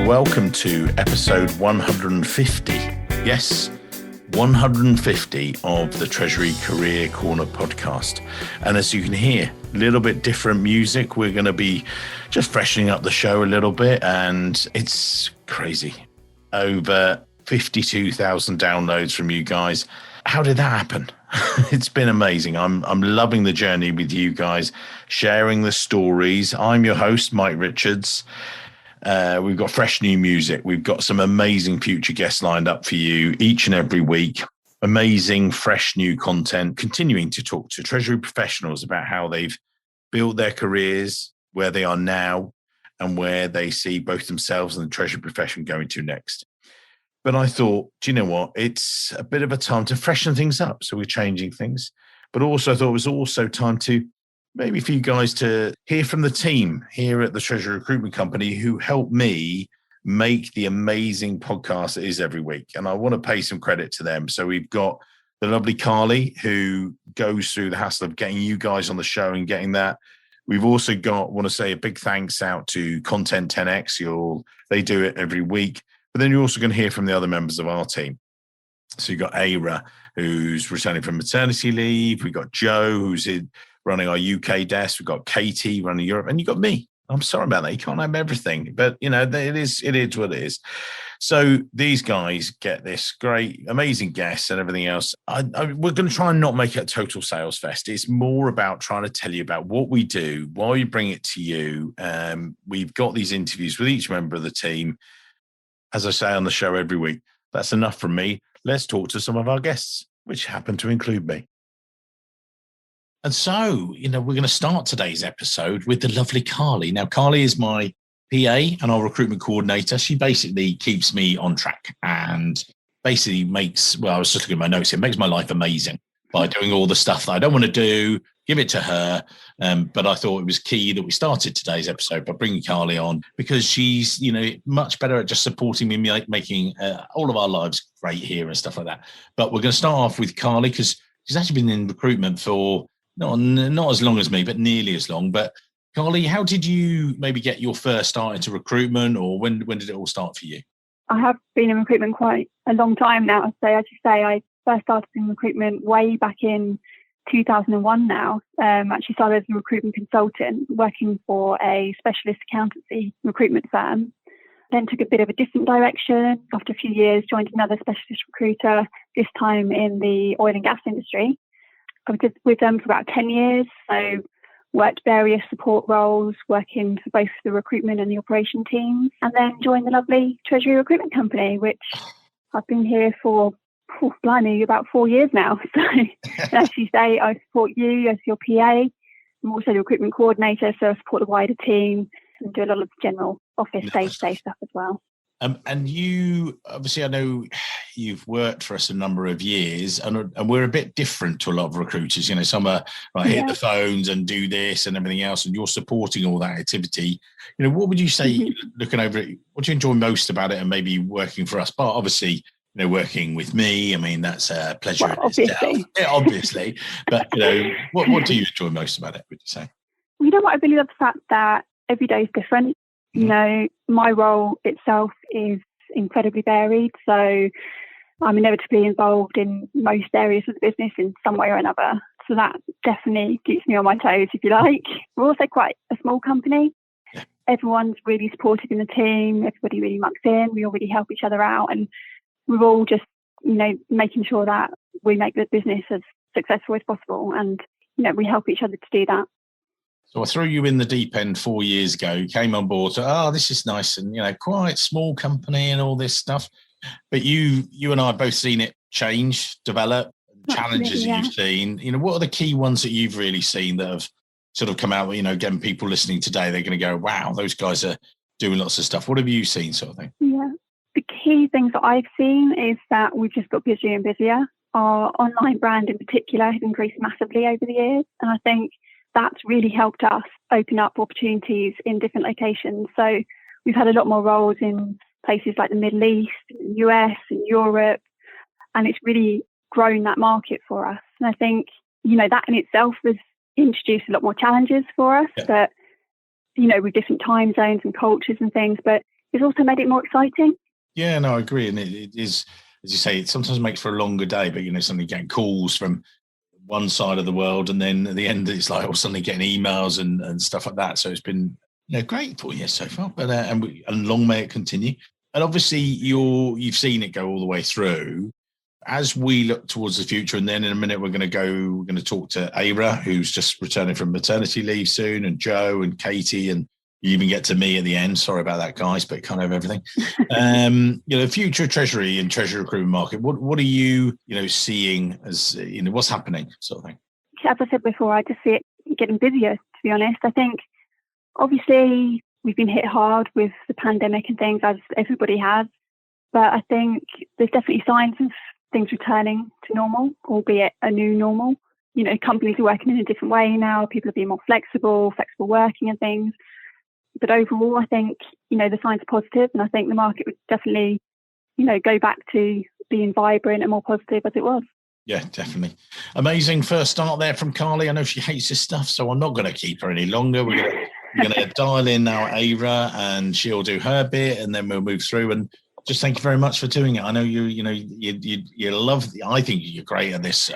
welcome to episode 150. Yes, 150 of the Treasury Career Corner podcast. And as you can hear, a little bit different music. We're going to be just freshening up the show a little bit, and it's crazy. Over 52,000 downloads from you guys. How did that happen? It's been amazing. I'm loving the journey with you guys, sharing the stories. I'm your host, Mike Richards. We've got fresh new music. We've got some amazing future guests lined up for you each and every week. Amazing, fresh new content, continuing to talk to Treasury professionals about how they've built their careers, where they are now, and where they see both themselves and the Treasury profession going to next. But I thought, do you know what? It's a bit of a time to freshen things up. So we're changing things. But also I thought it was also time to maybe for you guys to hear from the team here at the Treasury Recruitment Company who helped me make the amazing podcast that is every week. And I want to pay some credit to them. So we've got the lovely Carly, who goes through the hassle of getting you guys on the show and getting that. We've also got, want to say a big thanks out to Content 10X. They do it every week. But then you're also going to hear from the other members of our team. So you've got Eira, who's returning from maternity leave. We've got Joe, who's running our UK desk. We've got Katie running Europe, and you've got me. I'm sorry about that. You can't have everything, but you know, it is what it is. So these guys get this great, amazing guests and everything else. We're going to try and not make it a total sales fest. It's more about trying to tell you about what we do, why we bring it to you. We've got these interviews with each member of the team, as I say on the show every week. That's enough from me. Let's talk to some of our guests, which happen to include me. And so, we're going to start today's episode with the lovely Carly. Now, Carly is my PA and our recruitment coordinator. She basically keeps me on track and basically I was just looking at my notes, it makes my life amazing by doing all the stuff that I don't want to do, give it to her. But I thought it was key that we started today's episode by bringing Carly on because she's, much better at just supporting me, making all of our lives great here and stuff like that. But we're going to start off with Carly because she's actually been in recruitment for not as long as me, but nearly as long. But Carly, how did you maybe get your first start into recruitment, or when did it all start for you? I have been in recruitment quite a long time now. So as you say, I first started in recruitment way back in 2001 now. Actually started as a recruitment consultant working for a specialist accountancy recruitment firm. Then took a bit of a different direction. After a few years, joined another specialist recruiter, this time in the oil and gas industry. I was with them for about 10 years, so worked various support roles, working for both the recruitment and the operation teams, and then joined the lovely Treasury Recruitment Company, which I've been here for, about 4 years now. So as you say, I support you as your PA. I'm also the recruitment coordinator, so I support the wider team and do a lot of general office day-to-day stuff as well. And you, obviously, I know you've worked for us a number of years, and we're a bit different to a lot of recruiters. Some are hit the phones and do this and everything else, and you're supporting all that activity. What would you say, looking over it, what do you enjoy most about it, and maybe working for us? But obviously, working with me, I mean, that's a pleasure. Well, obviously. Yeah, obviously. But, what do you enjoy most about it, would you say? Well, what? I really love the fact that every day is different. My role itself is incredibly varied. So I'm inevitably involved in most areas of the business in some way or another. So that definitely keeps me on my toes, if you like. We're also quite a small company. Yeah. Everyone's really supportive in the team. Everybody really mucks in. We all really help each other out. And we're all just, making sure that we make the business as successful as possible. And, we help each other to do that. So I threw you in the deep end 4 years ago. You came on board. This is nice, and quite small company and all this stuff. But you and I have both seen it change, develop, challenges that you've seen. What are the key ones that you've really seen that have sort of come out? Again, people listening today, they're going to go, "Wow, those guys are doing lots of stuff." What have you seen, sort of thing? Yeah, the key things that I've seen is that we've just got busier and busier. Our online brand, in particular, has increased massively over the years, and I think that's really helped us open up opportunities in different locations. So we've had a lot more roles in places like the Middle East, US and Europe, and it's really grown that market for us. And I think, that in itself has introduced a lot more challenges for us, but, with different time zones and cultures and things. But it's also made it more exciting. Yeah, no, I agree. And it is, as you say, it sometimes makes for a longer day, but, suddenly getting calls from one side of the world, and then at the end, it's like, suddenly getting emails and stuff like that. So it's been, great for you so far, but, and long may it continue. And obviously you've seen it go all the way through. As we look towards the future, and then in a minute we're going to talk to Eira, who's just returning from maternity leave soon, and Joe and Katie, and you even get to me at the end. Sorry about that, guys, but kind of everything. Future Treasury and Treasury recruitment market. What are you, seeing as, what's happening, sort of thing? As I said before, I just see it getting busier, to be honest. I think obviously we've been hit hard with the pandemic and things, as everybody has, but I think there's definitely signs of things returning to normal, albeit a new normal. Companies are working in a different way now. People are being more flexible working and things. But overall, I think, the signs are positive, and I think the market would definitely, go back to being vibrant and more positive as it was. Yeah, definitely. Amazing first start there from Carly. I know she hates this stuff, so I'm not going to keep her any longer. We're going to dial in now Eira, and she'll do her bit, and then we'll move through. And just thank you very much for doing it. I know you love. I think you're great at this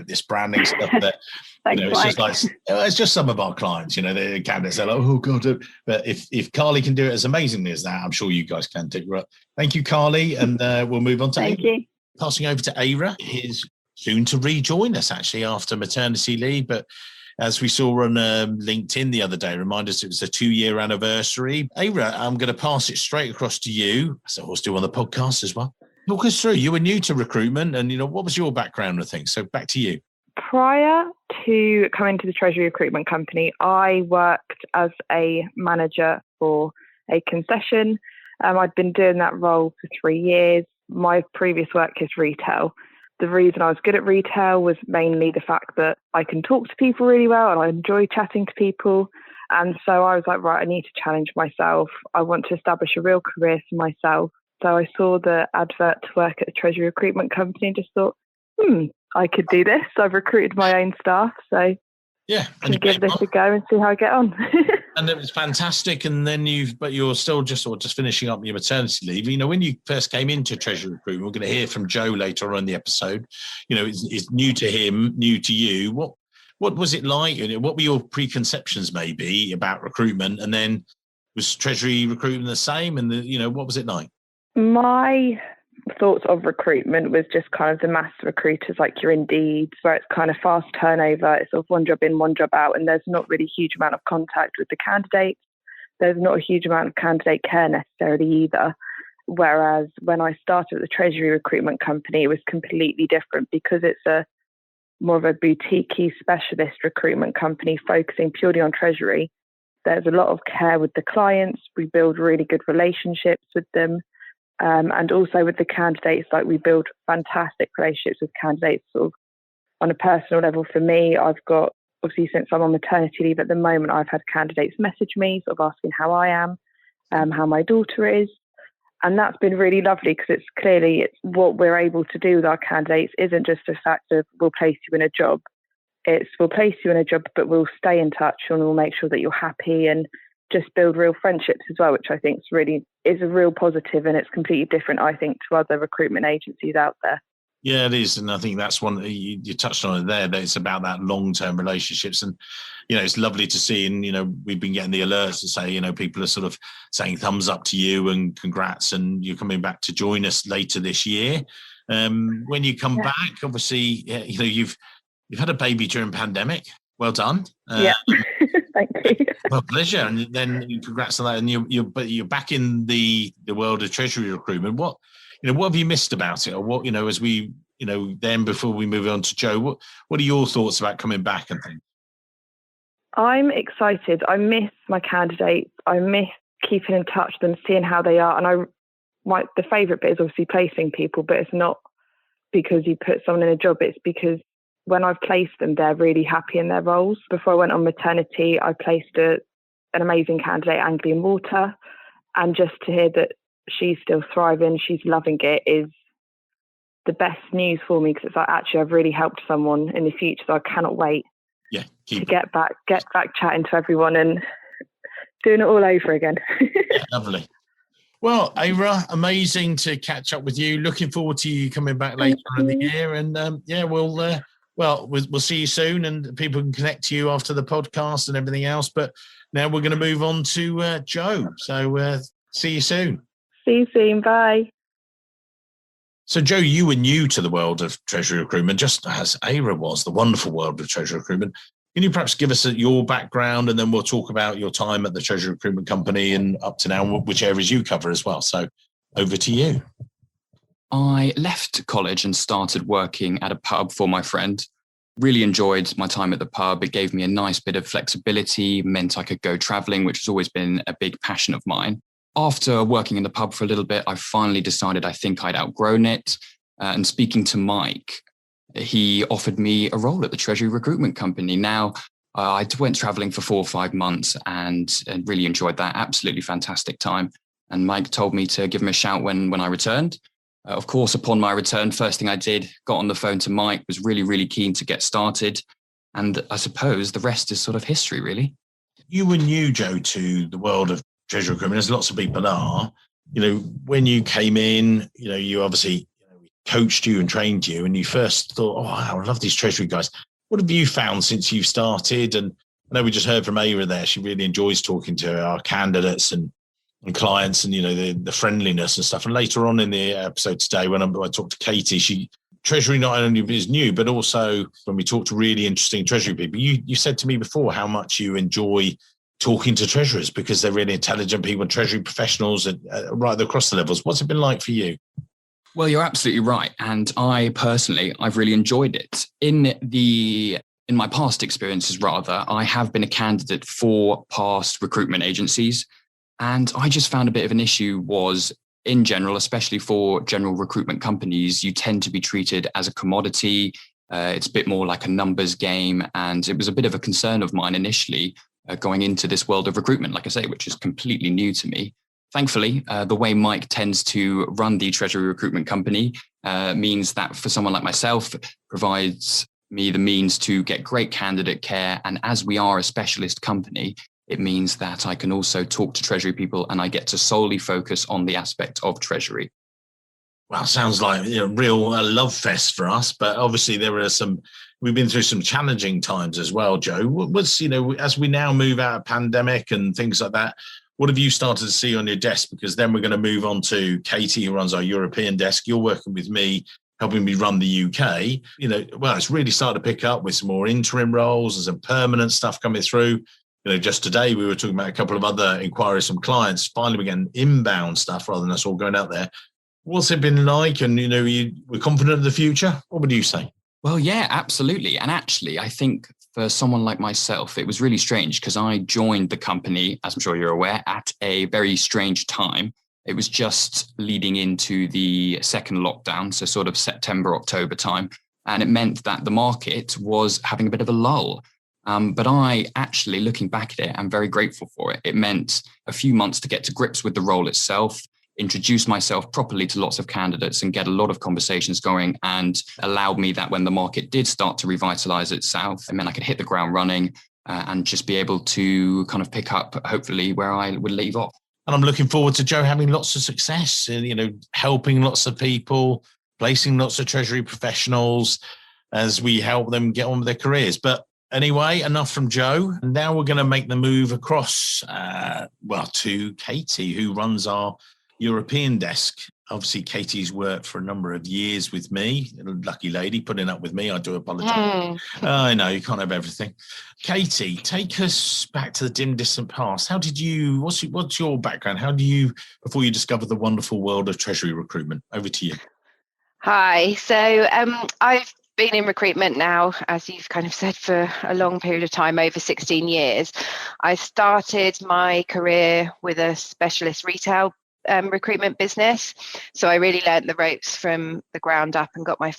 this branding stuff. That it's just like it's just some of our clients. The candidates are like, oh god. But if Carly can do it as amazingly as that, I'm sure you guys can too. Right. Thank you, Carly, and we'll move on to thank you. Passing over to Eira, who's soon to rejoin us actually after maternity leave, but. As we saw on LinkedIn the other day, remind us it was a 2-year anniversary. Eira, I'm going to pass it straight across to you. So we'll do on the podcast as well. Talk us through. You were new to recruitment, and what was your background with things? So back to you. Prior to coming to the Treasury Recruitment Company, I worked as a manager for a concession. I'd been doing that role for 3 years. My previous work is retail. The reason I was good at retail was mainly the fact that I can talk to people really well and I enjoy chatting to people. And so I was like, right, I need to challenge myself. I want to establish a real career for myself. So I saw the advert to work at a Treasury Recruitment Company and just thought, I could do this. I've recruited my own staff. So yeah, and give this a go and see how I get on. And it was fantastic. And then you're still just finishing up your maternity leave. When you first came into Treasury Recruitment, we're going to hear from Joe later on in the episode. It's new to him, new to you. What was it like? What were your preconceptions maybe about recruitment? And then was Treasury Recruitment the same? And what was it like? My thoughts of recruitment was just kind of the mass recruiters like your Indeeds, where it's kind of fast turnover. It's sort of one job in, one job out, and there's not really a huge amount of contact with the candidates. There's not a huge amount of candidate care necessarily either. Whereas when I started at the Treasury Recruitment Company, it was completely different because it's a more of a boutique specialist recruitment company focusing purely on Treasury. There's a lot of care with the clients. We build really good relationships with them. And also with the candidates, like we build fantastic relationships with candidates sort of on a personal level. For me, I've got, obviously since I'm on maternity leave at the moment, I've had candidates message me sort of asking how I am, how my daughter is. And that's been really lovely because it's what we're able to do with our candidates isn't just the fact of we'll place you in a job. It's we'll place you in a job, but we'll stay in touch and we'll make sure that you're happy and just build real friendships as well, which I think is a real positive, and it's completely different, I think, to other recruitment agencies out there. Yeah, it is. And I think that's one you touched on it there, that it's about that long-term relationships. And, it's lovely to see. And, we've been getting the alerts to say, people are sort of saying thumbs up to you and congrats. And you're coming back to join us later this year. When you come back, obviously, you've had a baby during pandemic. Well done. Yeah. Thank you. Well, pleasure. And then congrats on that. And you're back in the world of Treasury recruitment. What have you missed about it? Or what, as we, then before we move on to Joe, what are your thoughts about coming back and things? I'm excited. I miss my candidates. I miss keeping in touch with them, seeing how they are. And the favourite bit is obviously placing people, but it's not because you put someone in a job. It's because when I've placed them, they're really happy in their roles. Before I went on maternity, I placed an amazing candidate, Anglian Water. And just to hear that she's still thriving, she's loving it, is the best news for me, because it's like, actually, I've really helped someone in the future. So I cannot wait to get back chatting to everyone and doing it all over again. Yeah, lovely. Well, Eira, amazing to catch up with you. Looking forward to you coming back later in the year. And we'll see you soon, and people can connect to you after the podcast and everything else. But now we're going to move on to Joe. So see you soon. See you soon. Bye. So, Joe, you were new to the world of Treasury recruitment, just as Eira was, the wonderful world of Treasury recruitment. Can you perhaps give us your background, and then we'll talk about your time at the Treasury Recruitment Company and up to now, which areas you cover as well. So over to you. I left college and started working at a pub for my friend. Really enjoyed my time at the pub. It gave me a nice bit of flexibility, meant I could go traveling, which has always been a big passion of mine. After working in the pub for a little bit, I finally decided I think I'd outgrown it. And speaking to Mike, he offered me a role at the Treasury Recruitment Company. Now, I went traveling for 4 or 5 months and really enjoyed that. Absolutely fantastic time. And Mike told me to give him a shout when I returned. Of course, upon my return, first thing I did, got on the phone to Mike, was really, really keen to get started. And I suppose the rest is sort of history, really. You were new, Joe, to the world of Treasury recruitment, as lots of people are. When you came in, you obviously coached you and trained you, and you first thought, oh, wow, I love these Treasury guys. What have you found since you've started? And I know we just heard from Eira there. She really enjoys talking to our candidates and clients, and the friendliness and stuff. And later on in the episode today, when I talked to Katie, Treasury not only is new, but also when we talk to really interesting Treasury people, you said to me before how much you enjoy talking to treasurers because they're really intelligent people, Treasury professionals right across the levels. What's it been like for you? Well, you're absolutely right. And I've really enjoyed it. In my past experiences, rather, I have been a candidate for past recruitment agencies. And I just found a bit of an issue was, in general, especially for general recruitment companies, you tend to be treated as a commodity. It's a bit more like a numbers game. And it was a bit of a concern of mine initially going into this world of recruitment, like I say, which is completely new to me. Thankfully, the way Mike tends to run the Treasury Recruitment Company means that for someone like myself, provides me the means to get great candidate care. And as we are a specialist company, it means that I can also talk to Treasury people and I get to solely focus on the aspect of Treasury. Well, sounds like a real love fest for us, but obviously we've been through some challenging times as well, Joe. As we now move out of pandemic and things like that, what have you started to see on your desk? Because then we're going to move on to Katie, who runs our European desk. You're working with me, helping me run the UK. It's really started to pick up with some more interim roles and some permanent stuff coming through. Just today we were talking about a couple of other inquiries from clients. Finally, we're getting inbound stuff rather than us all going out there. What's it been like? And, we're confident of the future. What would you say? Well, yeah, absolutely. And actually, I think for someone like myself, it was really strange because I joined the company, as I'm sure you're aware, at a very strange time. It was just leading into the second lockdown, so sort of September, October time. And it meant that the market was having a bit of a lull. But I actually, looking back at it, I'm very grateful for it. It meant a few months to get to grips with the role itself, introduce myself properly to lots of candidates and get a lot of conversations going, and allowed me that when the market did start to revitalize itself, I mean, I could hit the ground running and just be able to kind of pick up, hopefully, where I would leave off. And I'm looking forward to Joe having lots of success, helping lots of people, placing lots of Treasury professionals as we help them get on with their careers. But anyway, enough from Joe. Now we're going to make the move across, to Katie, who runs our European desk. Obviously, Katie's worked for a number of years with me. Lucky lady, putting up with me. I do apologise. I know, you can't have everything. Katie, take us back to the dim, distant past. What's your background? How do you, before you discover the wonderful world of Treasury recruitment? Over to you. Hi. So I've been in recruitment now, as you've kind of said, for a long period of time, over 16 years. I started my career with a specialist retail recruitment business. So I really learned the ropes from the ground up and got my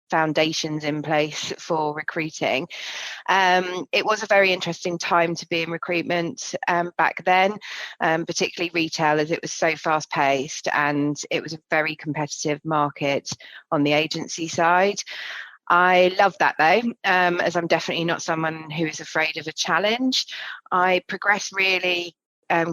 foundations in place for recruiting. It was a very interesting time to be in recruitment back then, particularly retail, as it was so fast paced and it was a very competitive market on the agency side. I love that though, as I'm definitely not someone who is afraid of a challenge. I progressed really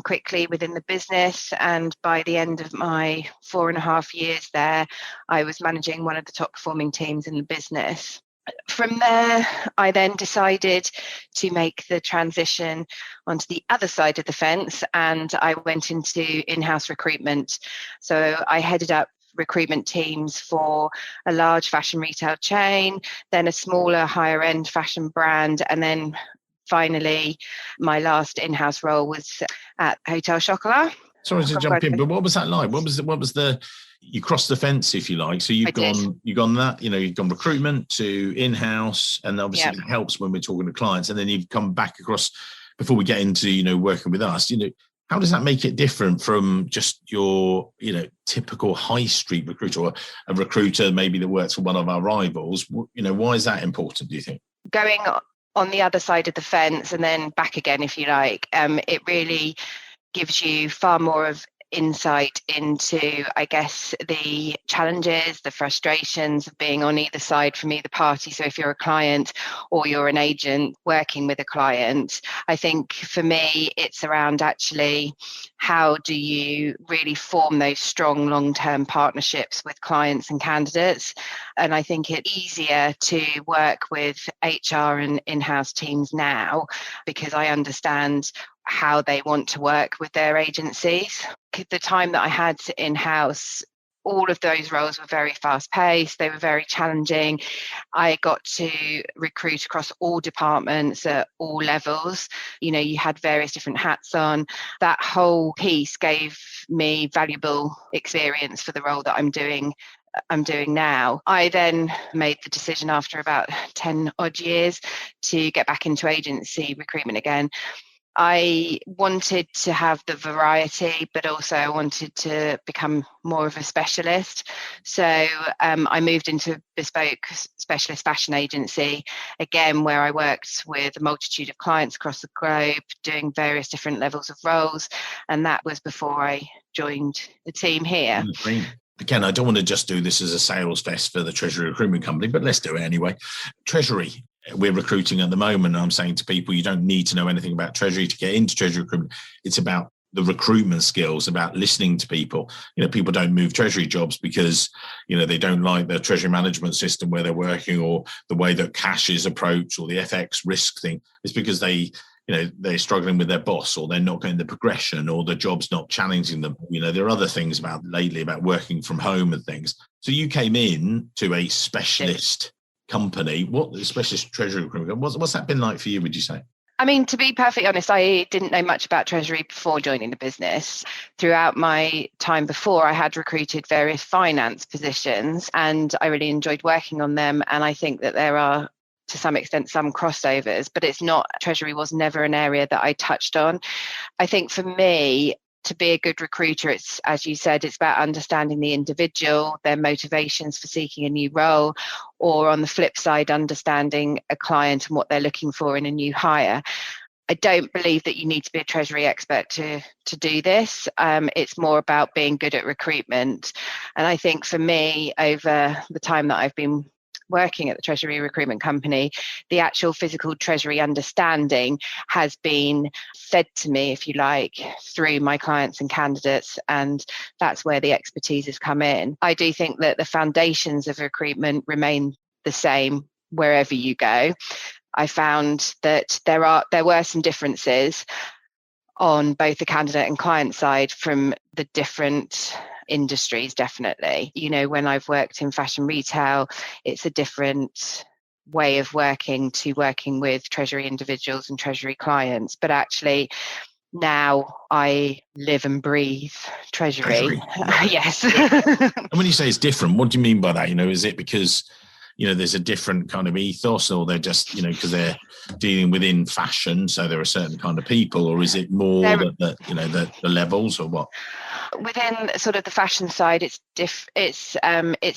quickly within the business, and by the end of my 4.5 years there, I was managing one of the top performing teams in the business. From there, I then decided to make the transition onto the other side of the fence, and I went into in-house recruitment. So I headed up recruitment teams for a large fashion retail chain, then a smaller, higher end fashion brand, and then finally, my last in-house role was at Hotel Chocolat. Sorry to jump in, but what was that like? What was the you crossed the fence, if you like? So you've gone that, you've gone recruitment to in-house, and obviously that helps when we're talking to clients. And then you've come back across, before we get into, working with us, how does that make it different from just your, typical high street recruiter, or a recruiter maybe that works for one of our rivals? Why is that important, do you think? Going on the other side of the fence and then back again, if you like, it really gives you far more of insight into, I guess, the challenges, the frustrations of being on either side from either party. So if you're a client or you're an agent working with a client, I think for me, it's around actually how do you really form those strong long-term partnerships with clients and candidates. And I think it's easier to work with HR and in-house teams now because I understand how they want to work with their agencies. The time that I had in-house, all of those roles were very fast-paced. They were very challenging. I got to recruit across all departments at all levels. You had various different hats on. That whole piece gave me valuable experience for the role that I'm doing now. I then made the decision after about 10 odd years to get back into agency recruitment again. I wanted to have the variety, but also I wanted to become more of a specialist. So I moved into a bespoke specialist fashion agency, again, where I worked with a multitude of clients across the globe, doing various different levels of roles. And that was before I joined the team here. Again, I don't want to just do this as a sales fest for the Treasury Recruitment Company, but let's do it anyway. Treasury. We're recruiting at the moment. I'm saying to people, you don't need to know anything about Treasury to get into Treasury recruitment. It's about the recruitment skills, about listening to people. People don't move Treasury jobs because, they don't like the Treasury management system where they're working, or the way that cash is approached, or the FX risk thing. It's because they're struggling with their boss, or they're not getting the progression, or the job's not challenging them. There are other things about working from home and things. So you came in to a specialist company. What the specialist Treasury recruitment? What's that been like for you, would you say? I mean, to be perfectly honest, I didn't know much about Treasury before joining the business. Throughout my time before, I had recruited various finance positions, and I really enjoyed working on them. And I think that there are, to some extent, some crossovers, but Treasury was never an area that I touched on. I think for me, to be a good recruiter, it's, as you said, it's about understanding the individual, their motivations for seeking a new role, or on the flip side, understanding a client and what they're looking for in a new hire. I don't believe that you need to be a Treasury expert to do this. It's more about being good at recruitment. And I think for me, over the time that I've been working at the Treasury Recruitment Company, the actual physical Treasury understanding has been fed to me, if you like, through my clients and candidates, and that's where the expertise has come in. I do think that the foundations of recruitment remain the same wherever you go. I found that there were some differences on both the candidate and client side from the different industries, definitely. When I've worked in fashion retail, it's a different way of working to working with Treasury individuals and Treasury clients. But actually, now I live and breathe Treasury. Yes. And when you say it's different, what do you mean by that? Is it because there's a different kind of ethos, or they're just, because they're dealing within fashion, so there are certain kind of people, or is it more the levels, or what? within sort of the fashion side, it's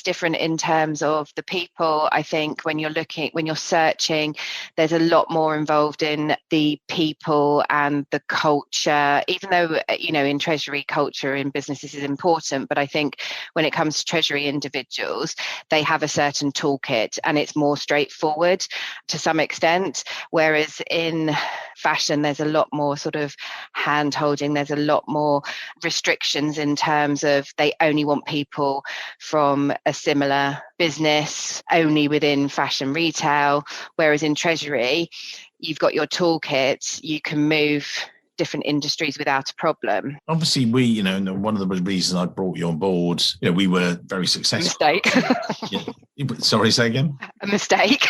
different in terms of the people. I think when you're searching, there's a lot more involved in the people and the culture, even though, in Treasury, culture in businesses is important. But I think when it comes to Treasury individuals, they have a certain toolkit and it's more straightforward to some extent. Whereas in fashion, there's a lot more sort of hand holding. There's a lot more restrictions in terms of they only want people from a similar business, only within fashion retail. Whereas in Treasury, you've got your toolkit, you can move different industries without a problem. Obviously, we, and one of the reasons I brought you on board, we were very successful. Mistake. Yeah. Sorry, say again? A mistake.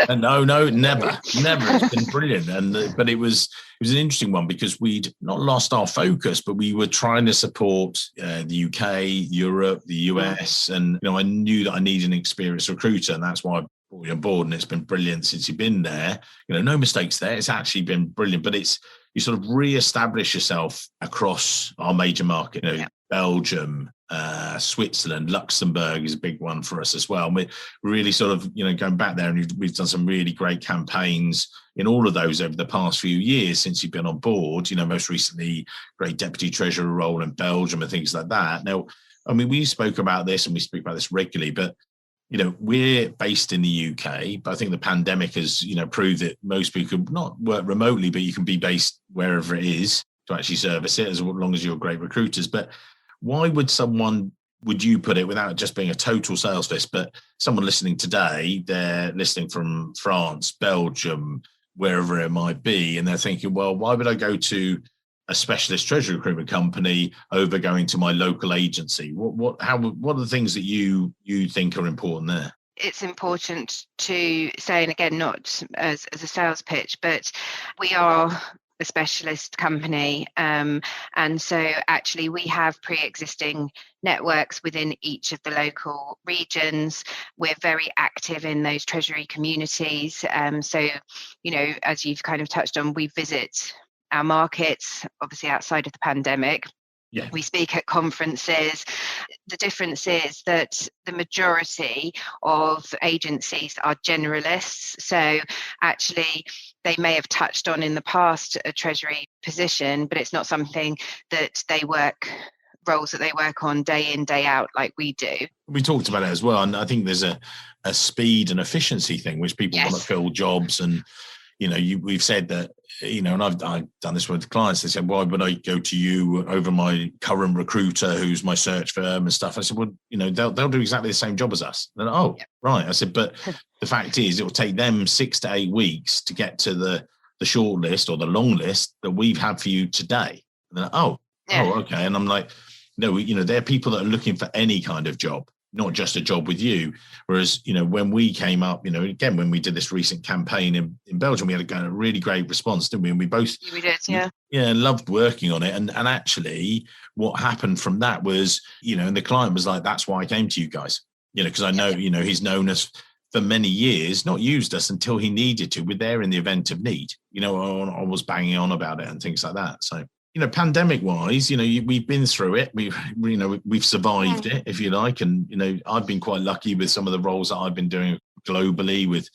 No, never. It's been brilliant. But it was an interesting one because we'd not lost our focus, but we were trying to support the UK, Europe, the US. And, I knew that I needed an experienced recruiter, and that's why I brought you on board. And it's been brilliant since you've been there. No mistakes there. It's actually been brilliant, but you sort of re-establish yourself across our major market, Belgium, Switzerland, Luxembourg is a big one for us as well. And we're really sort of, going back there, and we've done some really great campaigns in all of those over the past few years since you've been on board, most recently, great deputy treasurer role in Belgium and things like that. Now, we spoke about this and we speak about this regularly, but we're based in the UK, but I think the pandemic has, proved that most people could not work remotely, but you can be based wherever it is to actually service it as long as you're great recruiters. But why would you put it, without just being a total sales list, but someone listening today, they're listening from France, Belgium, wherever it might be, and they're thinking, well, why would I go to a specialist treasury recruitment company over going to my local agency? What are the things that you think are important there? It's important to say, and again, not as a sales pitch, but we are a specialist company. And so actually we have pre-existing networks within each of the local regions. We're very active in those treasury communities. So, as you've kind of touched on, we visit our markets, obviously outside of the pandemic. Yeah. We speak at conferences. The difference is that the majority of agencies are generalists. So actually, they may have touched on in the past a treasury position, but it's not something that roles that they work on day in, day out like we do. We talked about it as well. And I think there's a speed and efficiency thing, which people want to fill jobs. And we've said that, and I've done this with clients. They said, why would I go to you over my current recruiter who's my search firm and stuff? I said, well, they'll do exactly the same job as us. And right. I said, but the fact is, it will take them 6 to 8 weeks to get to the short list or the long list that we've had for you today. And they're like, okay. And I'm like, no, they're people that are looking for any kind of job, not just a job with you. Whereas, when we came up, again, when we did this recent campaign in Belgium, we had a really great response, didn't we? And we both loved working on it. And actually what happened from that was, and the client was like, that's why I came to you guys, because I know, he's known us for many years, not used us until he needed to. We're there in the event of need. I was banging on about it and things like that. So, pandemic wise, we've been through it. We've survived it, if you like. And, I've been quite lucky with some of the roles that I've been doing globally with,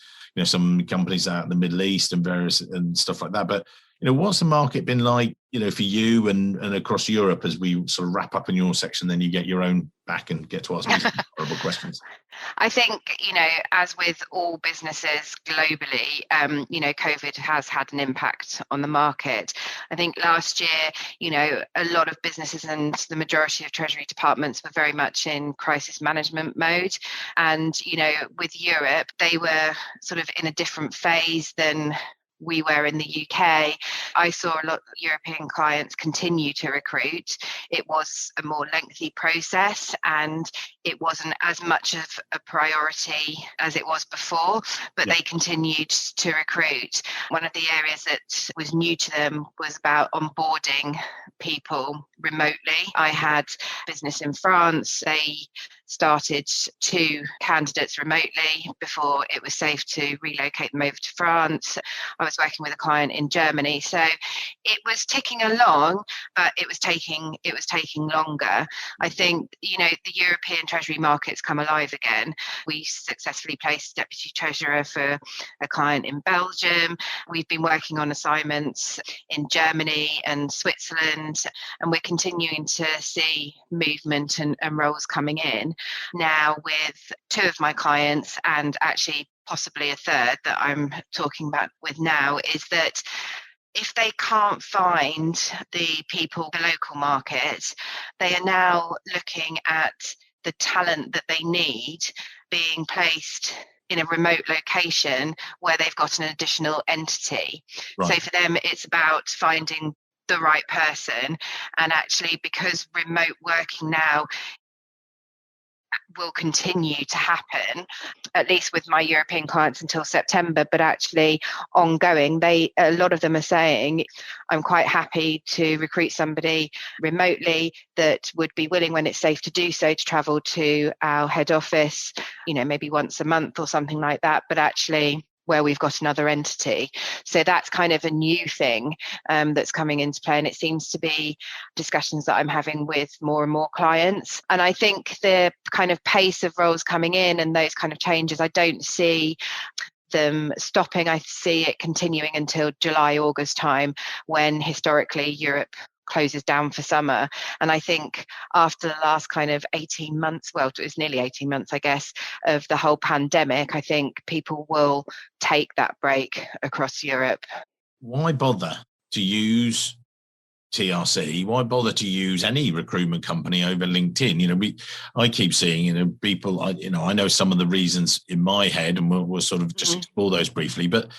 some companies out in the Middle East and various and stuff like that. But, what's the market been like, for you and across Europe as we sort of wrap up in your section, then you get your own back and get to ask me some horrible questions. I think, as with all businesses globally, COVID has had an impact on the market. I think last year, a lot of businesses and the majority of treasury departments were very much in crisis management mode. And, with Europe, they were sort of in a different phase than we were in the UK. I saw a lot of European clients continue to recruit. It was a more lengthy process and it wasn't as much of a priority as it was before, but they continued to recruit. One of the areas that was new to them was about onboarding people remotely. I had business in France. They started 2 candidates remotely before it was safe to relocate them over to France. I was working with a client in Germany. So it was ticking along, but it was taking longer. I think, the European Treasury markets come alive again. We successfully placed Deputy Treasurer for a client in Belgium. We've been working on assignments in Germany and Switzerland, and we're continuing to see movement and roles coming in. Now with 2 of my clients, and actually possibly a third that I'm talking about with now, is that if they can't find the people, the local market, they are now looking at the talent that they need being placed in a remote location where they've got an additional entity. Right. So for them, it's about finding the right person. And actually, because remote working now will continue to happen, at least with my European clients until September, but actually ongoing, a lot of them are saying, I'm quite happy to recruit somebody remotely that would be willing, when it's safe to do so, to travel to our head office, maybe once a month or something like that, but actually where we've got another entity. So that's kind of a new thing that's coming into play. And it seems to be discussions that I'm having with more and more clients. And I think the kind of pace of roles coming in and those kind of changes, I don't see them stopping. I see it continuing until July, August time, when historically Europe closes down for summer. And I think after the last kind of 18 months, well, it was nearly 18 months, I guess, of the whole pandemic, I think people will take that break across Europe. Why bother to use TRC? Why bother to use any recruitment company over LinkedIn? I keep seeing, people, I know some of the reasons in my head, and we'll sort of just explore those briefly, but,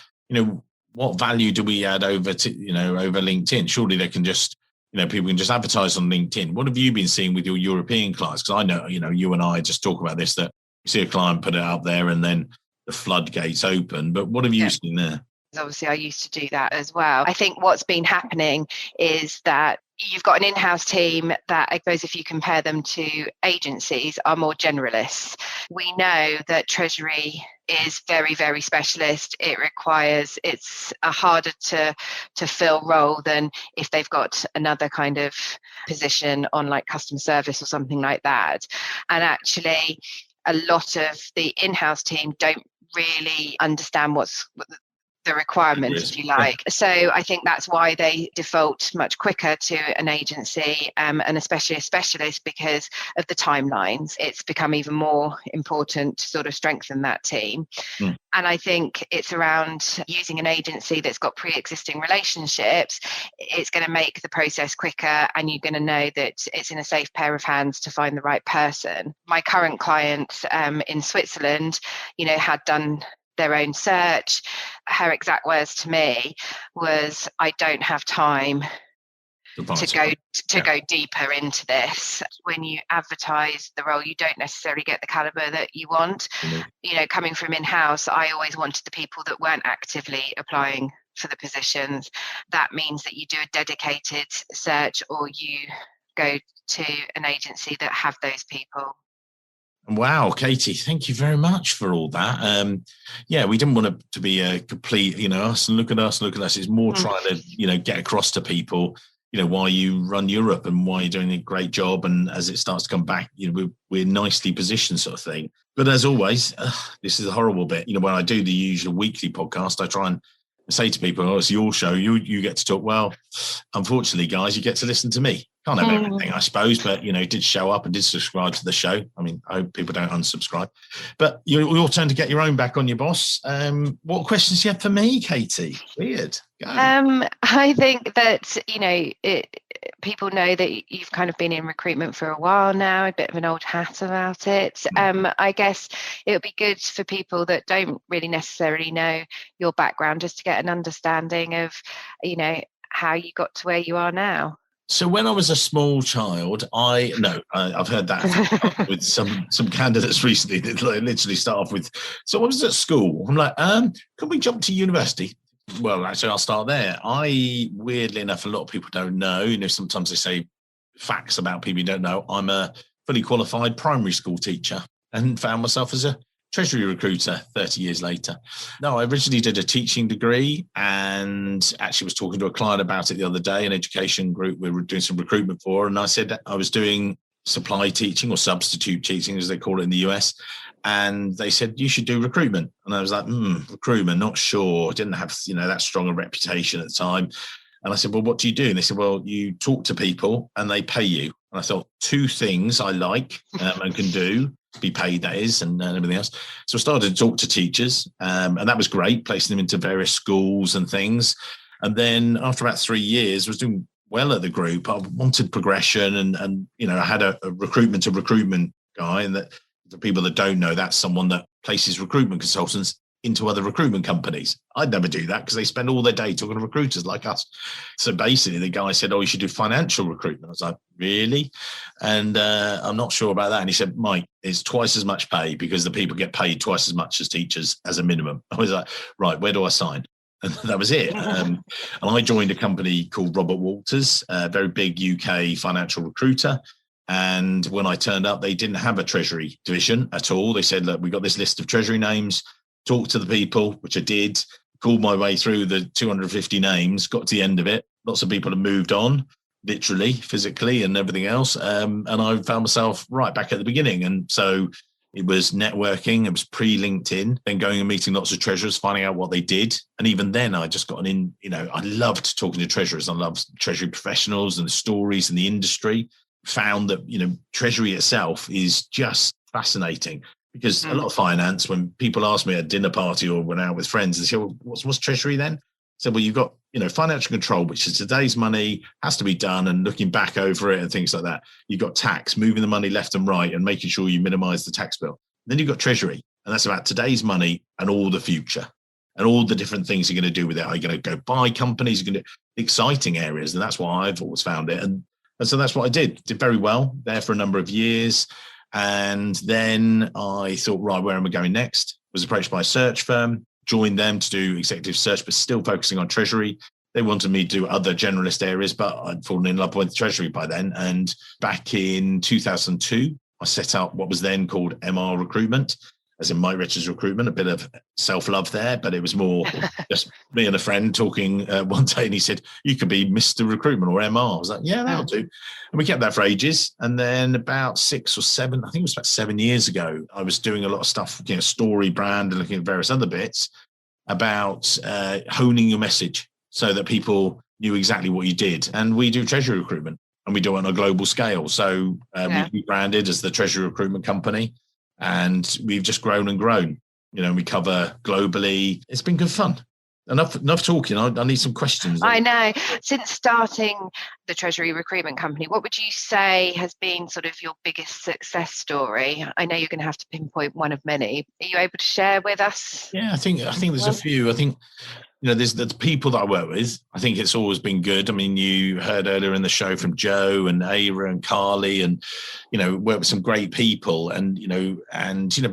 what value do we add over LinkedIn? Surely they can just, people can just advertise on LinkedIn. What have you been seeing with your European clients? Because I know, you and I just talk about this, that you see a client put it out there and then the floodgates open. But what have you seen there? Obviously, I used to do that as well. I think what's been happening is that you've got an in-house team that, I suppose, if you compare them to agencies, are more generalists. We know that Treasury is very, very specialist. It's a harder to fill role than if they've got another kind of position on like customer service or something like that. And actually, a lot of the in-house team don't really understand what's the requirement, if you like. So I think that's why they default much quicker to an agency, and especially a specialist, because of the timelines. It's become even more important to sort of strengthen that team. And I think it's around using an agency that's got pre-existing relationships. It's going to make the process quicker, and you're going to know that it's in a safe pair of hands to find the right person. My current client in Switzerland, had done their own search. Her exact words to me was, I don't have time to go deeper into this. When you advertise the role, you don't necessarily get the caliber that you want. Coming from in-house, I always wanted the people that weren't actively applying for the positions. That means that you do a dedicated search, or you go to an agency that have those people. Wow, Katie, thank you very much for all that. We didn't want it to be a complete, us and look at us. It's more trying to, get across to people, why you run Europe and why you're doing a great job. And as it starts to come back, we're nicely positioned, sort of thing. But as always, this is a horrible bit. When I do the usual weekly podcast, I try and say to people, oh, it's your show, you get to talk. Well, unfortunately, guys, you get to listen to me. Can't have everything, I suppose, but, did show up and did subscribe to the show. I mean, I hope people don't unsubscribe. But you're your turn to get your own back on your boss. What questions do you have for me, Katie? Weird. Go. I think that, people know that you've kind of been in recruitment for a while now, a bit of an old hat about it. I guess it would be good for people that don't really necessarily know your background, just to get an understanding of, how you got to where you are now. So when I was a small child, I've heard that with some candidates recently that literally start off with, so I was at school. I'm like, can we jump to university? Well, actually, I'll start there. Weirdly enough, a lot of people don't know. Sometimes they say facts about people you don't know. I'm a fully qualified primary school teacher and found myself as a Treasury recruiter 30 years later. No, I originally did a teaching degree and actually was talking to a client about it the other day, an education group we were doing some recruitment for. And I said that I was doing supply teaching or substitute teaching, as they call it in the US. And they said, you should do recruitment. And I was like, recruitment, not sure. Didn't have, that strong a reputation at the time. And I said, well, what do you do? And they said, well, you talk to people and they pay you. And I thought, two things I like and can do, be paid, that is, and everything else. So I started to talk to teachers, and that was great, placing them into various schools and things. And then after about 3 years, I was doing well at the group. I wanted progression, and I had a recruitment to recruitment guy, and that for people that don't know, that's someone that places recruitment consultants into other recruitment companies. I'd never do that because they spend all their day talking to recruiters like us. So basically the guy said, oh, you should do financial recruitment. I was like, really? And I'm not sure about that. And he said, Mike, it's twice as much pay because the people get paid twice as much as teachers as a minimum. I was like, right, where do I sign? And that was it. And I joined a company called Robert Walters, a very big UK financial recruiter. And when I turned up, they didn't have a Treasury division at all. They said, look, we got this list of Treasury names. Talk to the people, which I did, called my way through the 250 names, got to the end of it. Lots of people have moved on, literally, physically and everything else. And I found myself right back at the beginning. And so it was networking, it was pre-LinkedIn, then going and meeting lots of treasurers, finding out what they did. And even then I just got in, I loved talking to treasurers. I loved Treasury professionals and the stories and the industry. Found that, Treasury itself is just fascinating. Because a lot of finance, when people ask me at a dinner party or went out with friends, they say, well, what's Treasury then? I said, well, you've got, financial control, which is today's money, has to be done, and looking back over it and things like that. You've got tax, moving the money left and right and making sure you minimize the tax bill. Then you've got Treasury, and that's about today's money and all the future and all the different things you're going to do with it. Are you going to go buy companies? You're going to exciting areas, and that's why I've always found it. And so that's what I did very well there for a number of years. And then I thought, right, where am I going next? Was approached by a search firm, joined them to do executive search, but still focusing on Treasury. They wanted me to do other generalist areas, but I'd fallen in love with Treasury by then. And back in 2002, I set up what was then called MR Recruitment, as in Mike Richards Recruitment, a bit of self-love there, but it was more just me and a friend talking one day, and he said, you could be Mr. Recruitment or MR. I was like, yeah, that'll do. And we kept that for ages. And then about 6 or 7, I think it was about 7 years ago, I was doing a lot of stuff, story brand and looking at various other bits about honing your message so that people knew exactly what you did. And we do Treasury recruitment, and we do it on a global scale. So we branded as the Treasury Recruitment Company. And we've just grown and grown. We cover globally. It's been good fun. Enough talking. I need some questions. I know. Since starting the Treasury Recruitment Company, what would you say has been sort of your biggest success story? I know you're going to have to pinpoint one of many. Are you able to share with us? Yeah, I think there's a few. I think there's the people that I work with. I think it's always been good. I mean, you heard earlier in the show from Joe and Eira and Carly, and work with some great people, and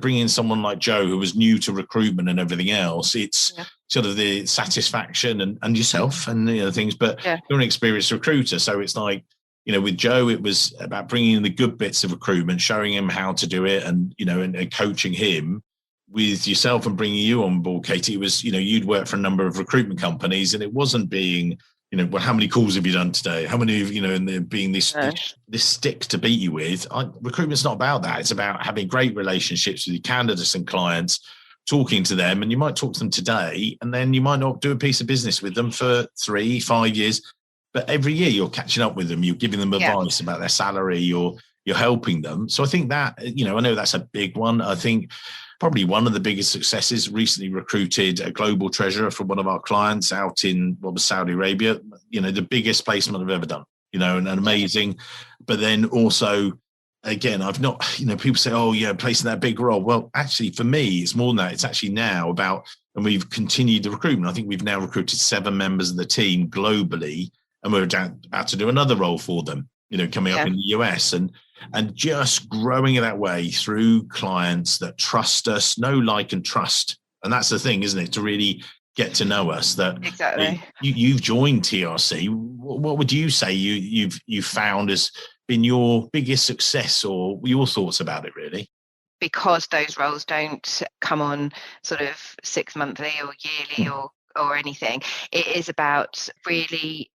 bringing in someone like Joe who was new to recruitment and everything else. It's sort of the satisfaction and yourself and things. But you're an experienced recruiter, so it's like with Joe, it was about bringing in the good bits of recruitment, showing him how to do it, and and coaching him. With yourself and bringing you on board, Katie, it was, you'd worked for a number of recruitment companies, and it wasn't being, well, how many calls have you done today? How many, and there being this stick to beat you with. Recruitment's not about that. It's about having great relationships with your candidates and clients, talking to them, and you might talk to them today, and then you might not do a piece of business with them for 3-5 years, but every year you're catching up with them, you're giving them advice about their salary, you're helping them. So I think that, I know that's a big one. I think probably one of the biggest successes, recently recruited a global treasurer for one of our clients out in what was Saudi Arabia, the biggest placement I've ever done, and amazing. But then also, again, I've not, people say, oh yeah, placing that big role. Well, actually for me, it's more than that. It's actually now about, and we've continued the recruitment. I think we've now recruited 7 members of the team globally, and we're about to do another role for them, coming up in the US, and just growing it that way through clients that trust us, know, like, and trust. And that's the thing, isn't it? To really get to know us. That exactly. You've joined TRC. What would you say you found as been your biggest success, or your thoughts about it, really? Because those roles don't come on sort of 6-monthly or yearly or anything. It is about really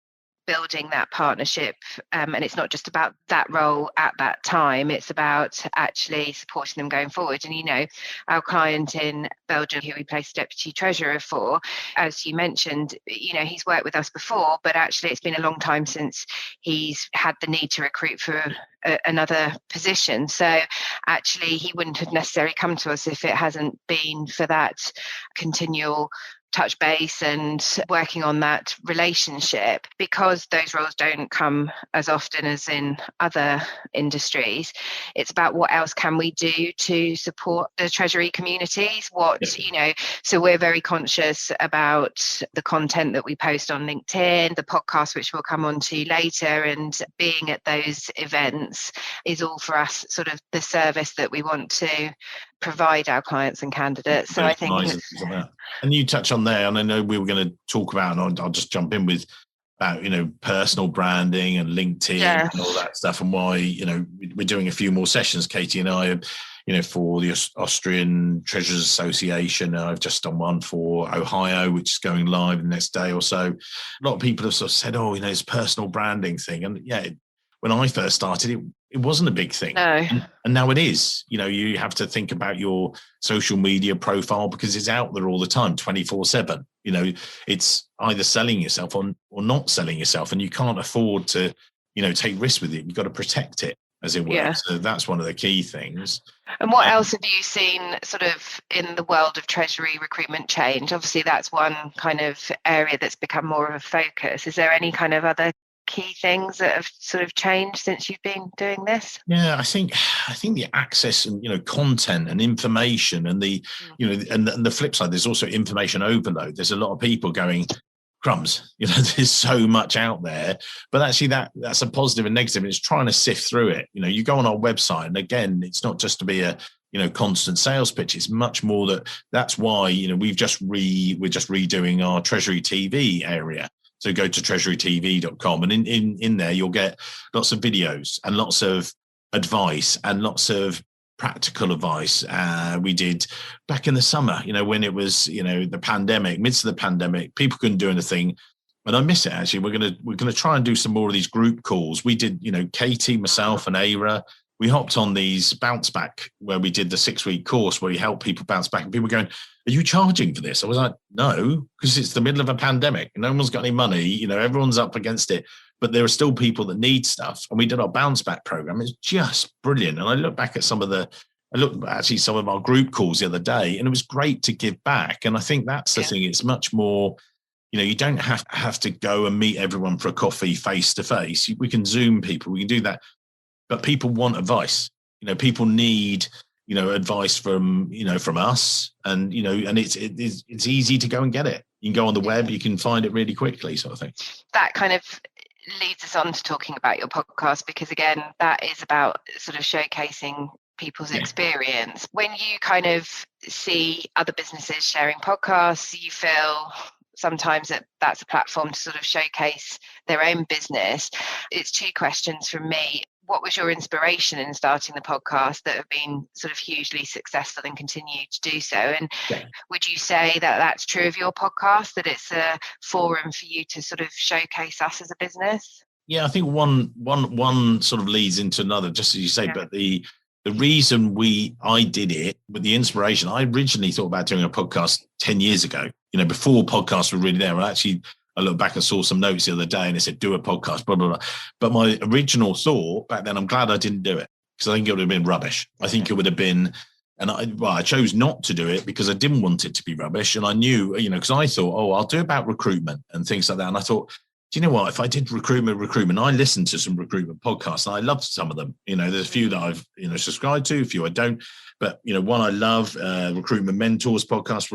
building that partnership, and it's not just about that role at that time, it's about actually supporting them going forward. And our client in Belgium, who we placed deputy treasurer for, as you mentioned, he's worked with us before, but actually it's been a long time since he's had the need to recruit for another position. So actually he wouldn't have necessarily come to us if it hasn't been for that continual touch base and working on that relationship. Because those roles don't come as often as in other industries, it's about what else can we do to support the Treasury communities. So we're very conscious about the content that we post on LinkedIn, the podcast, which we'll come on to later, and being at those events is all for us sort of the service that we want to provide our clients and candidates. So I think and you touch on there, and I know we were going to talk about, and I'll just jump in with about personal branding and LinkedIn and all that stuff, and why we're doing a few more sessions, Katie and I, for the Austrian Treasurers Association. I've just done one for Ohio, which is going live the next day or so. A lot of people have sort of said, this personal branding thing, and when I first started, it wasn't a big thing. No. And now it is. You have to think about your social media profile because it's out there all the time, 24/7. It's either selling yourself or not selling yourself, and you can't afford to, take risks with it. You've got to protect it, as it were. Yeah. So that's one of the key things. And what else have you seen sort of in the world of Treasury recruitment change? Obviously, that's one kind of area that's become more of a focus. Is there any kind of other key things that have sort of changed since you've been doing this? Yeah, I think the access and content and information and the and the flip side, there's also information overload. There's a lot of people going, crumbs, there's so much out there, but actually that's a positive and negative, and it's trying to sift through it. You go on our website, and again, it's not just to be a constant sales pitch. It's much more that's why we're just redoing our Treasury TV area. So go to treasurytv.com, and in there you'll get lots of videos and lots of advice and lots of practical advice. We did back in the summer, when it was, the pandemic, midst of the pandemic, people couldn't do anything. And I miss it, actually. We're gonna try and do some more of these group calls. We did, Katie, myself and Eira, we hopped on these bounce back where we did the 6-week course where we help people bounce back, and people were going, are you charging for this? I was like, no, because it's the middle of a pandemic. No one's got any money. Everyone's up against it, but there are still people that need stuff. And we did our bounce back program. It's just brilliant. And I look back at some of our group calls the other day, and it was great to give back. And I think that's the thing. It's much more, you don't have to go and meet everyone for a coffee face to face. We can Zoom people. We can do that. But people want advice. People need, advice from us, and and it's easy to go and get it. You can go on the web, you can find it really quickly, sort of thing. That kind of leads us on to talking about your podcast, because again, that is about sort of showcasing people's experience. When you kind of see other businesses sharing podcasts, you feel sometimes that's a platform to sort of showcase their own business. It's 2 questions from me. What was your inspiration in starting the podcast that have been sort of hugely successful and continue to do so? And would you say that that's true of your podcast, that it's a forum for you to sort of showcase us as a business? Yeah, I think one sort of leads into another, just as you say, but the reason I did it with the inspiration, I originally thought about doing a podcast 10 years ago, before podcasts were really there. I looked back and saw some notes the other day, and it said, do a podcast, blah, blah, blah. But my original thought back then, I'm glad I didn't do it, because I think it would have been rubbish. I think it would have been, and I chose not to do it because I didn't want it to be rubbish. And I knew, because I thought, I'll do about recruitment and things like that. And I thought, do you know what? If I did recruitment, I listened to some recruitment podcasts, and I loved some of them. There's a few that I've, subscribed to, a few I don't. But, one I love, Recruitment Mentors podcast,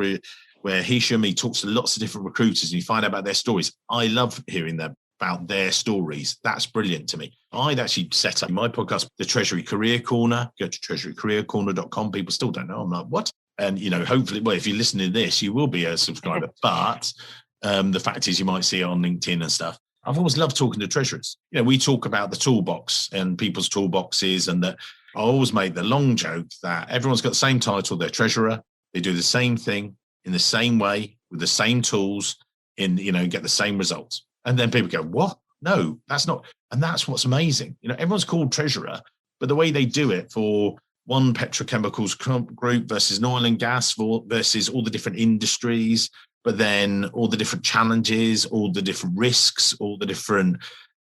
where he talks to lots of different recruiters, and you find out about their stories. I love hearing about their stories. That's brilliant to me. I'd actually set up my podcast, the Treasury Career Corner. Go to treasurycareercorner.com. People still don't know. I'm like, what? And, hopefully, if you listen to this, you will be a subscriber. But the fact is, you might see it on LinkedIn and stuff. I've always loved talking to treasurers. We talk about the toolbox and people's toolboxes, and that I always make the long joke that everyone's got the same title, they're treasurer, they do the same thing in the same way with the same tools get the same results. And then people go, what? No, that's not. And that's what's amazing. Everyone's called treasurer, but the way they do it for one petrochemicals group versus an oil and gas versus all the different industries, but then all the different challenges, all the different risks,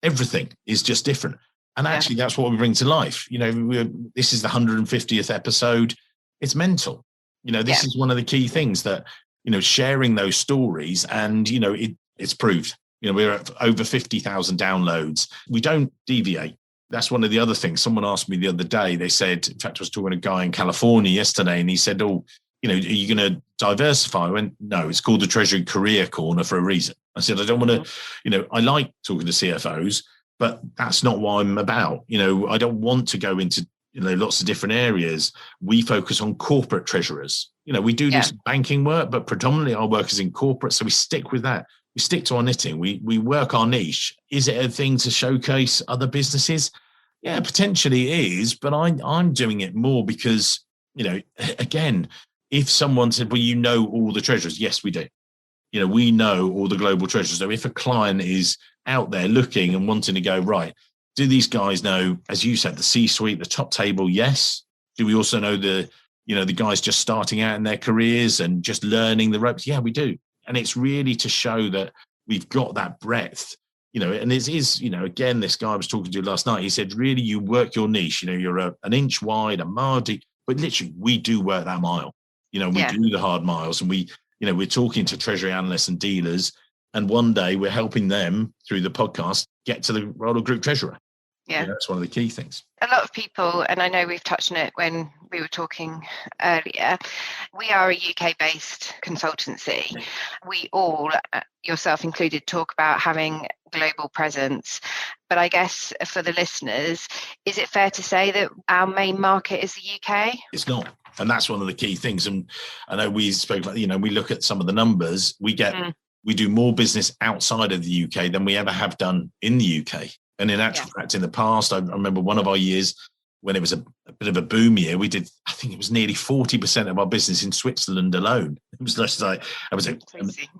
everything is just different. And actually, that's what we bring to life. This is the 150th episode. It's mental. This is one of the key things that, sharing those stories, and, it's proved. We're at over 50,000 downloads. We don't deviate. That's one of the other things. Someone asked me the other day, they said, in fact, I was talking to a guy in California yesterday, and he said, are you going to diversify? I went, no, it's called the Treasury Career Corner for a reason. I said, I don't want to, I like talking to CFOs, but that's not what I'm about. I don't want to go into, lots of different areas. We focus on corporate treasurers. We do some banking work, but predominantly our work is in corporate. So we stick with that. We stick to our knitting. We work our niche. Is it a thing to showcase other businesses? Yeah, potentially it is, but I'm doing it more because, again, if someone said, well, all the treasurers, yes, we do. We know all the global treasurers. So if a client is out there looking and wanting to go, right, do these guys know, as you said, the C-suite, the top table? Yes. Do we also know the guys just starting out in their careers and just learning the ropes? Yeah, we do. And it's really to show that we've got that breadth, and it is, again, this guy I was talking to last night, he said, really, you work your niche, you're an inch wide, a mile deep, but literally we do work that mile, we do the hard miles, and we're talking to treasury analysts and dealers, and one day we're helping them through the podcast get to the role of group treasurer. Yeah, that's one of the key things. A lot of people, and I know we've touched on it when we were talking earlier, we are a UK-based consultancy. We all, yourself included, talk about having global presence. But I guess for the listeners, is it fair to say that our main market is the UK? It's not. And that's one of the key things. And I know we spoke about, we look at some of the numbers, we do more business outside of the UK than we ever have done in the UK. And in actual fact, in the past, I remember one of our years when it was a bit of a boom year, we did, I think it was nearly 40% of our business in Switzerland alone. It was just like, it was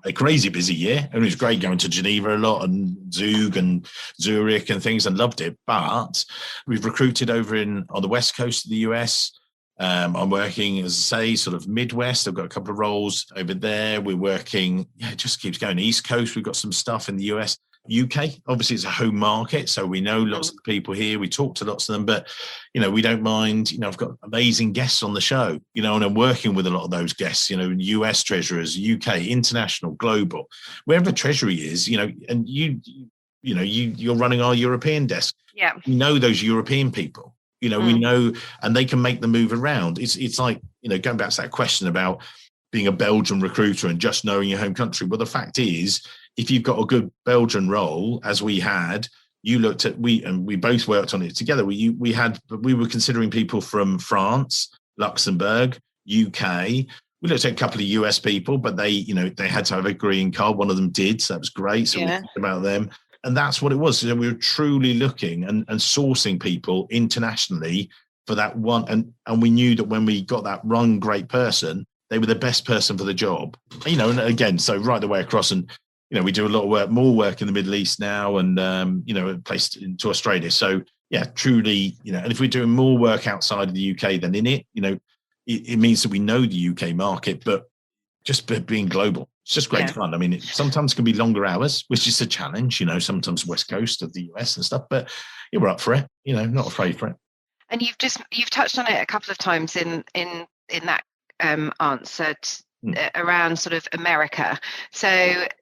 a crazy busy year. And it was great going to Geneva a lot and Zug and Zurich and things, and loved it. But we've recruited over on the West Coast of the US. I'm working, as I say, sort of Midwest. I've got a couple of roles over there. We're working, it just keeps going. East Coast, we've got some stuff in the US. UK, obviously it's a home market, so we know lots of people here, we talk to lots of them, but we don't mind. I've got amazing guests on the show, and I'm working with a lot of those guests, US treasurers, UK, international, global, wherever treasury is, and you're running our European desk. Yeah, we know those European people, we know, and they can make the move around. It's like, going back to that question about being a Belgian recruiter and just knowing your home country. Well, the fact is, if you've got a good Belgian role, as we had, we both worked on it together. We were considering people from France, Luxembourg, UK. We looked at a couple of US people, but they had to have a green card. One of them did, so that was great. So we talked about them. And that's what it was. So we were truly looking and sourcing people internationally for that one. And we knew that when we got that one great person, they were the best person for the job. And again, so right the way across, and we do a lot of more work in the Middle East now, and placed into Australia. So yeah, truly, and if we're doing more work outside of the UK than in it, it means that we know the UK market, but just being global, it's just great fun. I mean, it sometimes can be longer hours, which is a challenge, sometimes West Coast of the US and stuff, but we're up for it, not afraid for it. And you've touched on it a couple of times in that answer around sort of America. So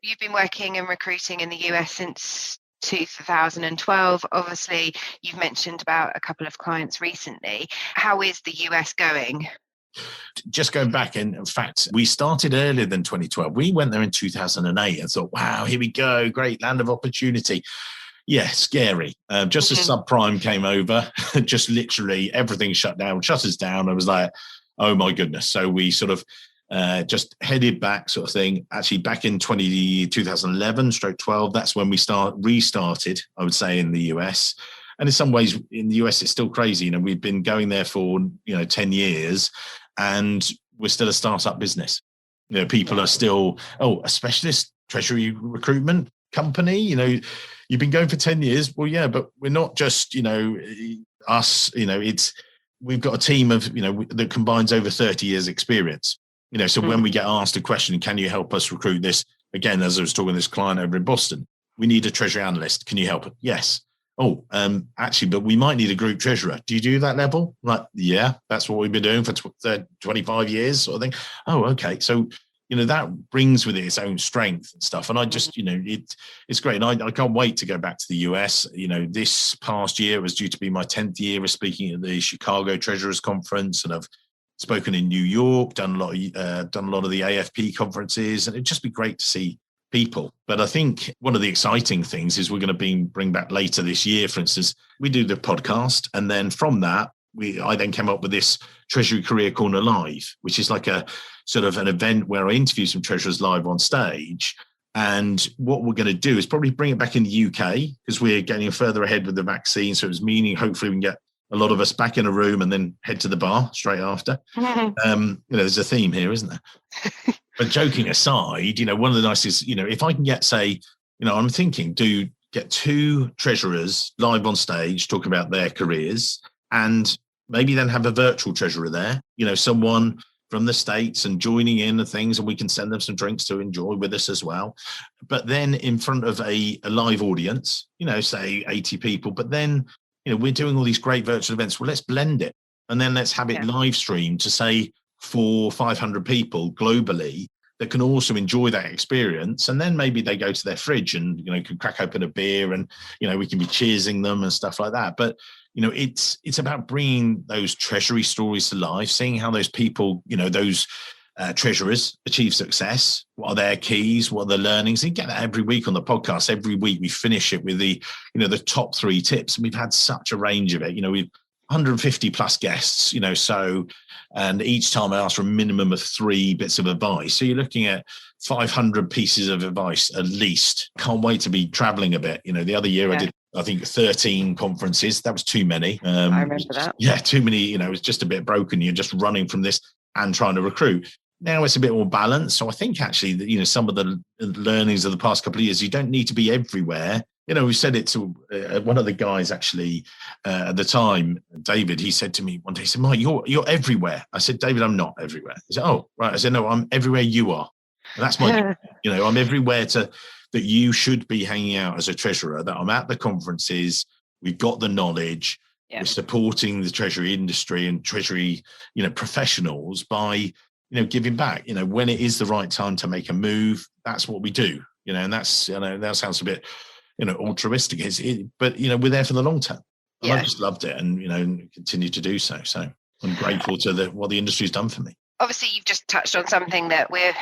you've been working and recruiting in the US since 2012. Obviously, you've mentioned about a couple of clients recently. How is the US going? Just going back, in fact, we started earlier than 2012. We went there in 2008 and thought, wow, here we go, great land of opportunity. Yeah, scary. Just as subprime came over, just literally everything shut down, shut us down. I was like, oh my goodness. So we sort of just headed back sort of thing. Actually, back in 2011/12, that's when we restarted, I would say, in the US. And in some ways, in the US, it's still crazy. We've been going there for 10 years, and we're still a startup business. People are still, a specialist treasury recruitment company. You've been going for 10 years. Well, yeah, but we're not just us. We've got a team of that combines over 30 years experience. So when we get asked a question, can you help us recruit this? Again, as I was talking to this client over in Boston, we need a treasury analyst. Can you help it? Yes. Actually, but we might need a group treasurer. Do you do that level? Like, yeah, that's what we've been doing for 25 years sort of thing. Oh, okay. So, that brings with it its own strength and stuff. And I just, it's great. And I can't wait to go back to the US. This past year was due to be my 10th year of speaking at the Chicago Treasurers Conference, and I've spoken in New York, done a lot of the AFP conferences, and it'd just be great to see people. But I think one of the exciting things is we're going to bring back later this year, for instance, we do the podcast, and then from that, I then came up with this Treasury Career Corner Live, which is like a sort of an event where I interview some treasurers live on stage. And what we're going to do is probably bring it back in the UK, because we're getting further ahead with the vaccine. So it's meaning hopefully we can get a lot of us back in a room and then head to the bar straight after. There's a theme here, isn't there? But joking aside, one of the nicest, if I can get, say, I'm thinking, get 2 treasurers live on stage talking about their careers, and maybe then have a virtual treasurer there, someone from the States and joining in and things, and we can send them some drinks to enjoy with us as well. But then in front of a live audience, say 80 people, but then, we're doing all these great virtual events. Well, let's blend it, and then let's have it live streamed to, say, 400-500 people globally that can also enjoy that experience. And then maybe they go to their fridge and, can crack open a beer, and, we can be cheersing them and stuff like that. But, it's about bringing those treasury stories to life, seeing how those people, those treasurers achieve success. What are their keys? What are the learnings? And you get that every week on the podcast. Every week we finish it with the top 3 tips. And we've had such a range of it. We've 150 plus guests, and each time I ask for a minimum of 3 bits of advice. So you're looking at 500 pieces of advice at least. Can't wait to be traveling a bit. The other year I did, I think, 13 conferences. That was too many. I remember that. Yeah, too many. It was just a bit broken. You're just running from this and trying to recruit. Now it's a bit more balanced. So I think actually that, some of the learnings of the past couple of years, you don't need to be everywhere. We said it to one of the guys actually at the time, David. He said to me one day, he said, "Mike, you're everywhere." I said, "David, I'm not everywhere." He said, "Oh, right." I said, "No, I'm everywhere you are." And that's my, I'm everywhere that you should be hanging out as a treasurer, that I'm at the conferences. We've got the knowledge. Yeah. We're supporting the treasury industry and treasury, professionals by, giving back. When it is the right time to make a move, that's what we do. And that's, that sounds a bit, altruistic, but we're there for the long term. And I just loved it, and continue to do so. So I'm grateful to what the industry's done for me. Obviously, you've just touched on something that we're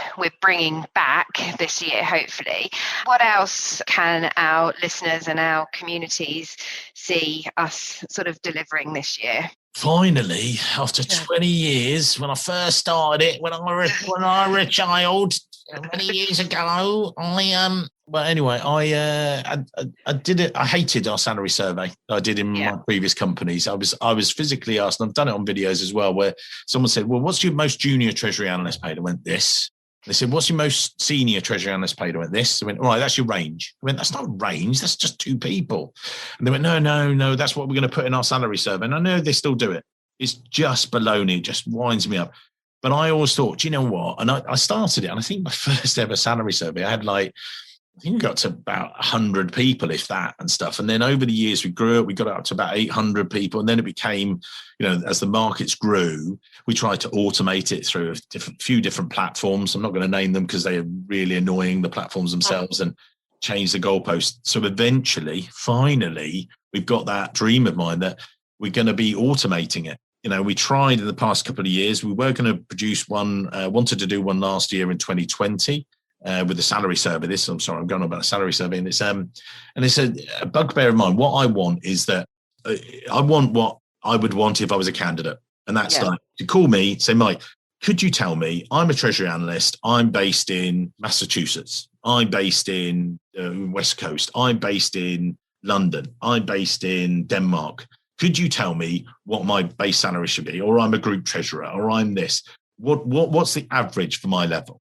bringing back this year, hopefully. What else can our listeners and our communities see us sort of delivering this year? Finally, after 20 years, when I first started it, when I were a child, many years ago, I did it. I hated our salary survey I did in my previous companies. I was physically asked, and I've done it on videos as well, where someone said, "Well, what's your most junior treasury analyst paid?" I went, "This." They said, "What's your most senior treasury analyst paid?" I went, "This." I went, "All right, that's your range." I went, "That's not range. That's just 2 people." And they went, No, that's what we're going to put in our salary survey. And I know they still do it. It's just baloney. It just winds me up. But I always thought, do you know what? And I started it. And I think my first ever salary survey, I had I think we got to about 100 people, if that, and stuff. And then over the years, we grew up, we got up to about 800 people. And then it became, as the markets grew, we tried to automate it through a few different platforms. I'm not going to name them because they're really annoying, the platforms themselves, and change the goalposts. So eventually, finally, we've got that dream of mine that we're going to be automating it. We tried in the past couple of years. We were going to produce one, wanted to do one last year in 2020 with the salary survey. I'm going on about a salary survey, and it's a bugbear of mine. What I want is that I want what I would want if I was a candidate, and that's like to call me, say, "Mike, could you tell me, I'm a Treasury analyst, I'm based in Massachusetts, I'm based in West Coast, I'm based in London, I'm based in Denmark. Could you tell me what my base salary should be? Or I'm a group treasurer, or I'm this. What's the average for my level?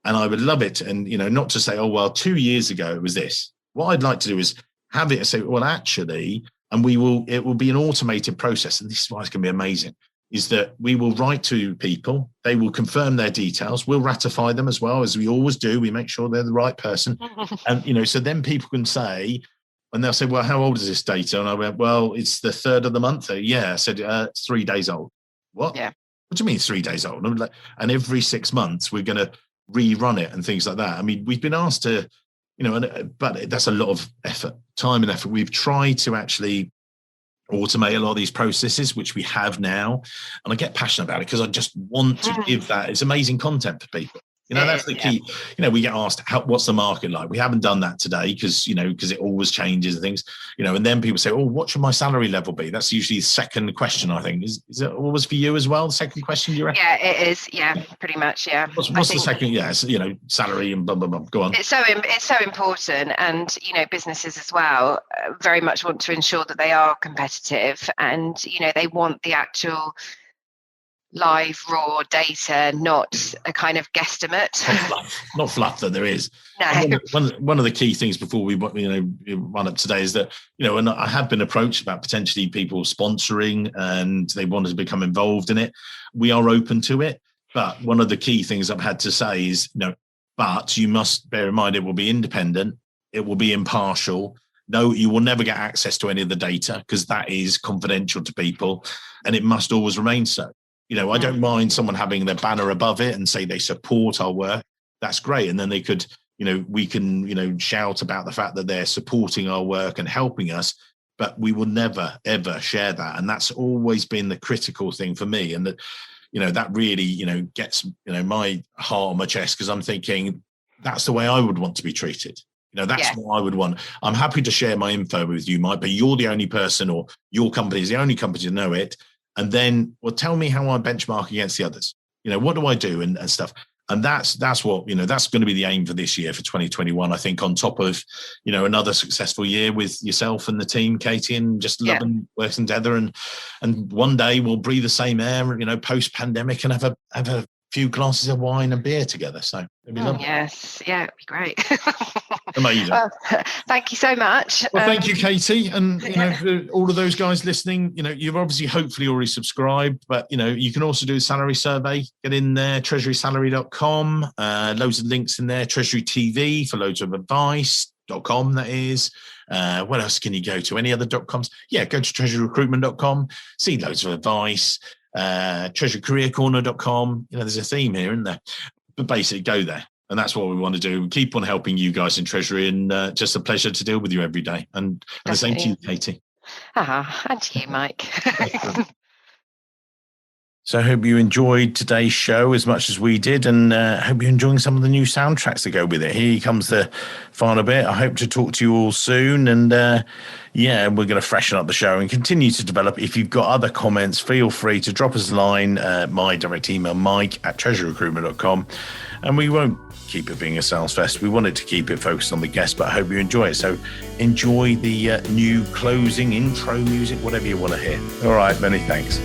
And I would love it. And, not to say, oh, well, 2 years ago it was this. What I'd like to do is have it and say, well, actually, and it will be an automated process. And this is why it's going to be amazing, is that we will write to people. They will confirm their details. We'll ratify them as well, as we always do. We make sure they're the right person. And, so then people can say, and they'll say, well, how old is this data? And I went, well, it's the 3rd of the month. Yeah, I said, it's 3 days old. What? Yeah. What do you mean 3 days old? And every 6 months, we're going to rerun it and things like that. I mean, we've been asked to, but that's a lot of effort, time and effort. We've tried to actually automate a lot of these processes, which we have now. And I get passionate about it because I just want to give that. It's amazing content for people. That's the key. We get asked, what's the market like? We haven't done that today because it always changes and things, and then people say, oh, what should my salary level be? That's usually the second question, I think. Is it always for you as well? The second question, you reckon? Yeah, it is. Yeah, pretty much. Yeah. What's the second? Yeah, salary and blah, blah, blah. Go on. It's so important. And, businesses as well very much want to ensure that they are competitive and, they want the actual live raw data, not a kind of guesstimate. Not fluff that there is. No. One of the key things before we run up today is that and I have been approached about potentially people sponsoring and they wanted to become involved in it. We are open to it, but one of the key things I've had to say is but you must bear in mind it will be independent, it will be impartial. No, you will never get access to any of the data because that is confidential to people, and it must always remain so. I don't mind someone having their banner above it and say they support our work. That's great. And then they could, we can, shout about the fact that they're supporting our work and helping us, but we will never, ever share that. And that's always been the critical thing for me. And that, that really, gets, my heart on my chest because I'm thinking that's the way I would want to be treated. That's what I would want. I'm happy to share my info with you, Mike, but you're the only person or your company is the only company to know it. And then, well, tell me how I benchmark against the others. What do I do and stuff? And that's what, that's going to be the aim for this year, for 2021, I think, on top of, another successful year with yourself and the team, Katie, and just loving working together. And one day we'll breathe the same air, post pandemic and have a few glasses of wine and beer together. So it'd be lovely. Yes. Yeah, it'd be great. Amazing. Well, thank you so much. Well, thank you, Katie. And, for all of those guys listening, you've obviously hopefully already subscribed, but, you can also do a salary survey. Get in there, treasurysalary.com. Loads of links in there. Treasury TV for loads of advice.com, that is. What else can you go to? Any other .coms? Yeah, go to treasuryrecruitment.com. See loads of advice. treasurycareercorner.com. There's a theme here, isn't there? But basically go there, and that's what we want to do. Keep on helping you guys in Treasury, and just a pleasure to deal with you every day. And the same to you, Katie. And to you, Mike. So I hope you enjoyed today's show as much as we did, and hope you're enjoying some of the new soundtracks that go with it. Here comes the final bit. I hope to talk to you all soon, and we're going to freshen up the show and continue to develop. If you've got other comments, feel free to drop us a line. My direct email, mike@treasuryrecruitment.com, and we won't keep it being a sales fest. We wanted to keep it focused on the guest, but I hope you enjoy it. So enjoy the new closing intro music, whatever you want to hear. All right, many thanks.